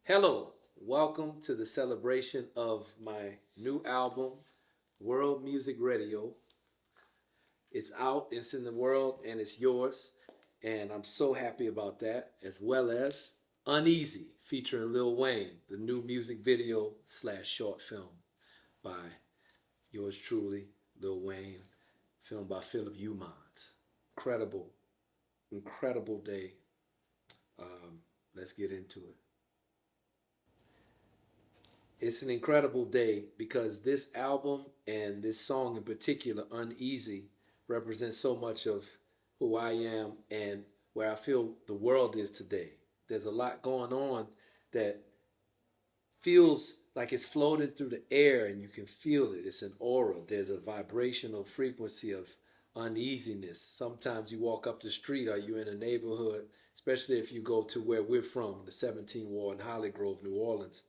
Hello, welcome to the celebration of my new album, World Music Radio. It's out, it's in the world, and it's yours. And I'm so happy about that, as well as Uneasy, featuring Lil Wayne, the new music video slash short film by yours truly, Lil Wayne, filmed by Philip Umans. Incredible, incredible day. Let's get into it. It's an incredible day because this album and this song in particular, Uneasy, represents so much of who I am and where I feel the world is today. There's a lot going on that feels like it's floating through the air and you can feel it. It's an aura. There's a vibrational frequency of uneasiness. Sometimes you walk up the street or you're in a neighborhood, especially if you go to where we're from, the 17th Ward in Holly Grove, New Orleans,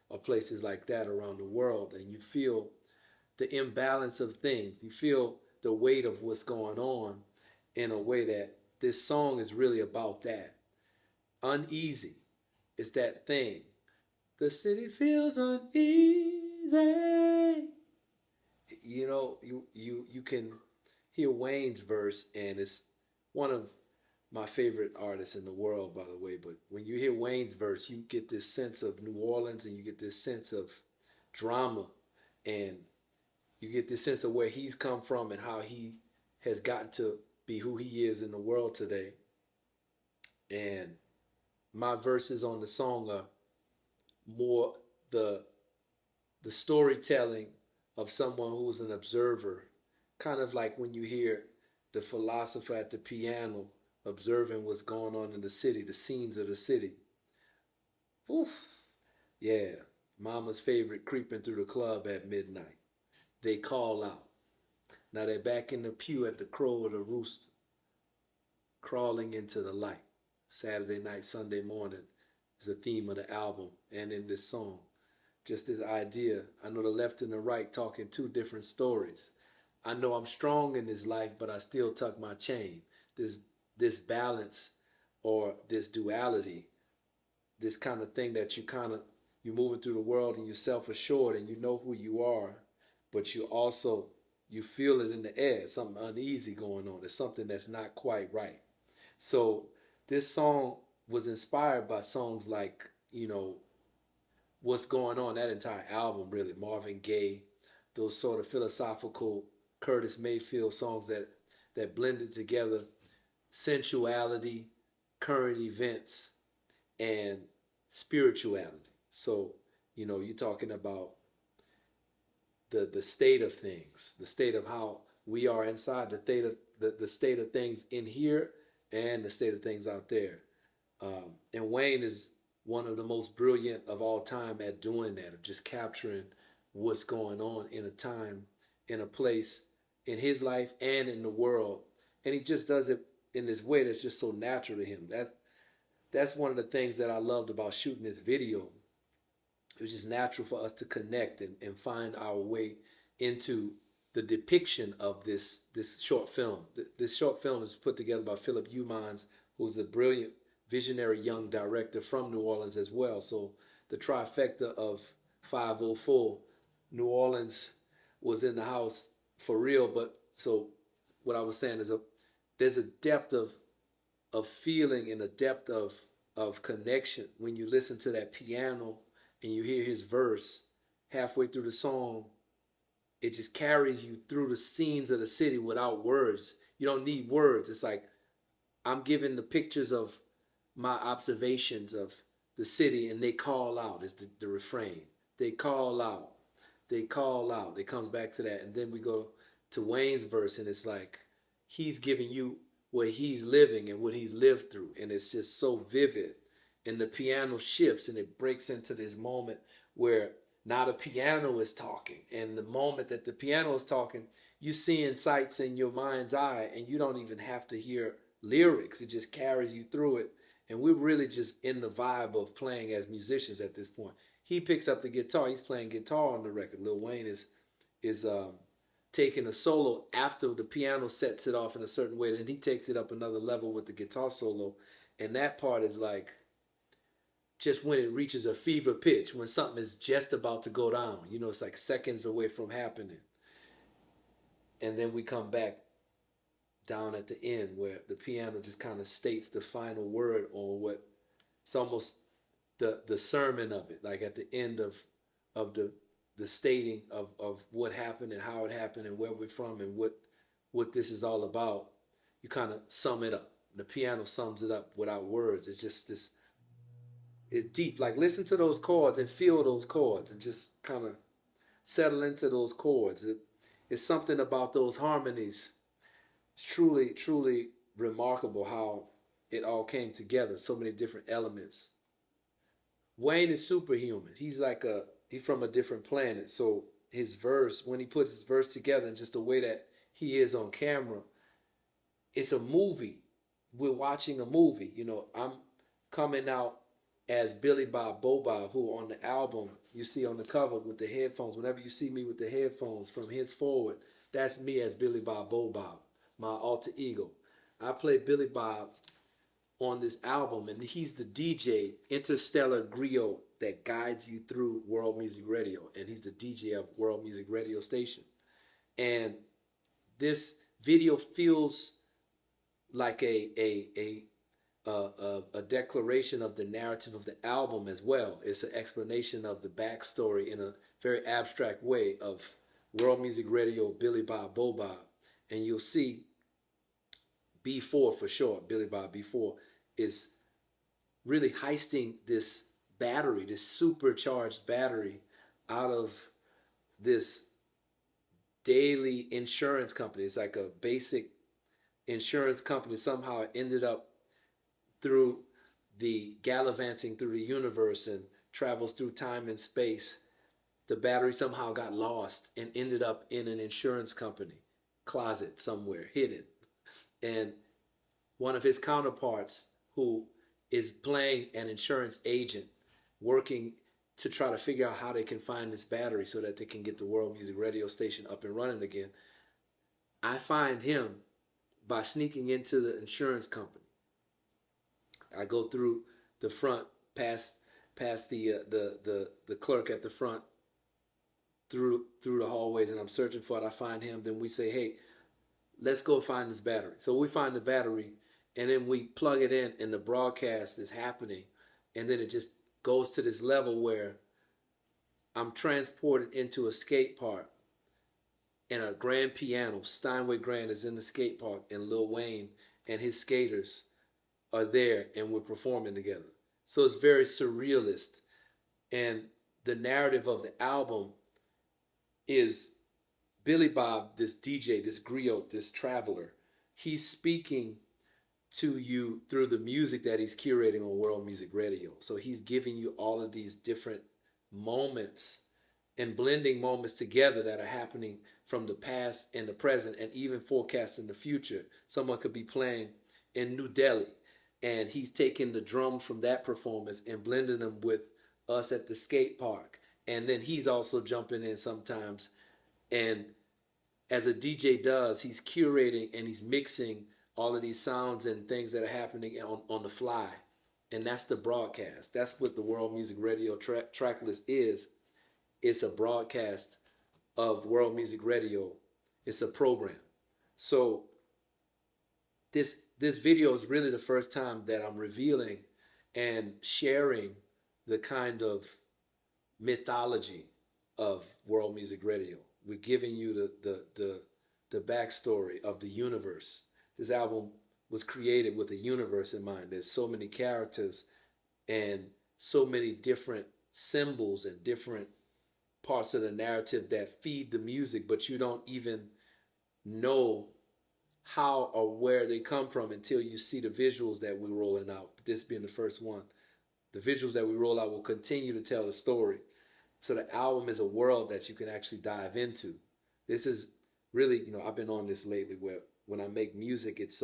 or places like that around the world, and you feel the imbalance of things. You feel the weight of what's going on in a way that this song is really about that. Uneasy is that thing. The city feels uneasy. You can hear Wayne's verse, and it's one of my favorite artists in the world, by the way. But when you hear Wayne's verse, you get this sense of New Orleans, and you get this sense of drama, and you get this sense of where he's come from and how he has gotten to be who he is in the world today. And my verses on the song are more the storytelling of someone who's an observer, kind of like when you hear the philosopher at the piano observing what's going on in the city, the scenes of the city. Oof. Yeah, mama's favorite creeping through the club at midnight. They call out. Now they're back in the pew at the crow of the rooster, crawling into the light. Saturday night, Sunday morning is the theme of the album and in this song. Just this idea. I know the left and the right talking two different stories. I know I'm strong in this life, but I still tuck my chain. This balance or this duality, this kind of thing that you're moving through the world and you're self-assured and you know who you are, but you feel it in the air, something uneasy going on. There's something that's not quite right. So this song was inspired by songs like, what's going on, that entire album really, Marvin Gaye, those sort of philosophical Curtis Mayfield songs that blended together sensuality, current events, and spirituality. So, you're talking about the state of things, the state of how we are inside, the state of things in here, and the state of things out there. And Wayne is one of the most brilliant of all time at doing that, of just capturing what's going on in a time, in a place, in his life and in the world. And he just does it in this way that's just so natural to him. That's one of the things that I loved about shooting this video. It was just natural for us to connect and find our way into the depiction of this short film. This short film is put together by Philip Umans, who's a brilliant visionary young director from New Orleans as well. So the trifecta of 504, New Orleans was in the house for real. But so what I was saying is there's a depth of feeling and a depth of connection when you listen to that piano and you hear his verse halfway through the song. It just carries you through the scenes of the city without words. You don't need words. It's like I'm giving the pictures of my observations of the city, and they call out is the refrain. They call out. They call out. It comes back to that. And then we go to Wayne's verse, and it's like he's giving you what he's living and what he's lived through. And it's just so vivid. And the piano shifts and it breaks into this moment where now the piano is talking. And the moment that the piano is talking, you're seeing sights in your mind's eye and you don't even have to hear lyrics. It just carries you through it. And we're really just in the vibe of playing as musicians at this point. He picks up the guitar. He's playing guitar on the record. Lil Wayne is taking a solo after the piano sets it off in a certain way. Then he takes it up another level with the guitar solo. And that part is like just when it reaches a fever pitch, when something is just about to go down. You know, it's like seconds away from happening. And then we come back down at the end where the piano just kind of states the final word on what it's almost the sermon of it, like at the end of the stating of what happened and how it happened and where we're from and what this is all about. You kind of sum it up. The piano sums it up without words. It's just this. It's deep. Like listen to those chords and feel those chords and just kind of settle into those chords. It's something about those harmonies. It's truly remarkable how it all came together. So many different elements. Wayne is superhuman. He's from a different planet. So his verse, when he puts his verse together and just the way that he is on camera, it's a movie. We're watching a movie. You know, I'm coming out as Billy Bob Bob, who on the album you see on the cover with the headphones. Whenever you see me with the headphones from henceforward, that's me as Billy Bob Bob, my alter ego. I play Billy Bob on this album, and he's the DJ, interstellar griot that guides you through world music radio, and he's the DJ of world music radio station. And this video feels like a declaration of the narrative of the album as well. It's an explanation of the backstory in a very abstract way of world music radio, Billy Bob Bob, and you'll see B4 for short, Billy Bob B4, is really heisting this battery, this supercharged battery, out of this daily insurance company. It's like a basic insurance company. Somehow it ended up through the gallivanting through the universe and travels through time and space. The battery somehow got lost and ended up in an insurance company closet somewhere hidden. And one of his counterparts, who is playing an insurance agent, working to try to figure out how they can find this battery so that they can get the world music radio station up and running again. I find him by sneaking into the insurance company. I go through the front, past the clerk at the front, through the hallways, and I'm searching for it. I find him. Then we say, hey, let's go find this battery. So we find the battery, and then we plug it in, and the broadcast is happening. And then it just goes to this level where I'm transported into a skate park, and a grand piano, Steinway Grand, is in the skate park, and Lil Wayne and his skaters are there, and we're performing together. So it's very surrealist. And the narrative of the album is Billy Bob, this DJ, this griot, this traveler. He's speaking to you through the music that he's curating on World Music Radio. So he's giving you all of these different moments and blending moments together that are happening from the past and the present, and even forecasting the future. Someone could be playing in New Delhi, and he's taking the drums from that performance and blending them with us at the skate park. And then he's also jumping in sometimes. And as a DJ does, he's curating and he's mixing all of these sounds and things that are happening on the fly. And that's the broadcast. That's what the World Music Radio track list is. It's a broadcast of World Music Radio. It's a program. So this video is really the first time that I'm revealing and sharing the kind of mythology of World Music Radio. We're giving you the backstory of the universe. This album was created with a universe in mind. There's so many characters and so many different symbols and different parts of the narrative that feed the music, but you don't even know how or where they come from until you see the visuals that we're rolling out. This being the first one. The visuals that we roll out will continue to tell the story. So the album is a world that you can actually dive into. This is really, I've been on this lately where when I make music, it's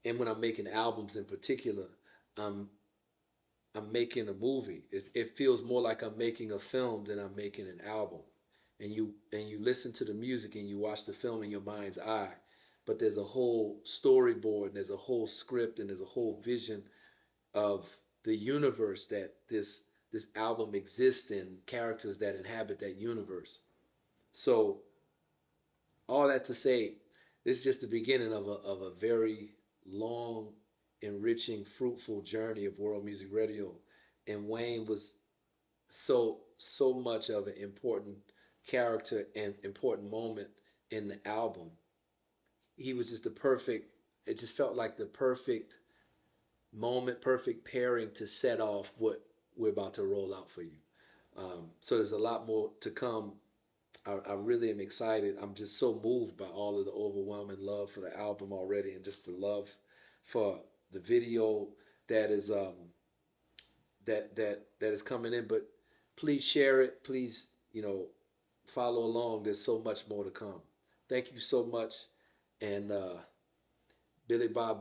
and when I'm making albums in particular, I'm making a movie. It feels more like I'm making a film than I'm making an album. And you listen to the music and you watch the film in your mind's eye. But there's a whole storyboard, and there's a whole script, and there's a whole vision of the universe that this album exists in, characters that inhabit that universe. So all that to say, this is just the beginning of a very long, enriching, fruitful journey of world music radio. And Wayne was so much of an important character and important moment in the album. He was just the perfect. It just felt like the perfect moment, perfect pairing to set off what we're about to roll out for you. So there's a lot more to come. I really am excited. I'm just so moved by all of the overwhelming love for the album already, and just the love for the video that is that is coming in. But please share it. Please, follow along. There's so much more to come. Thank you so much, and Billy Bob.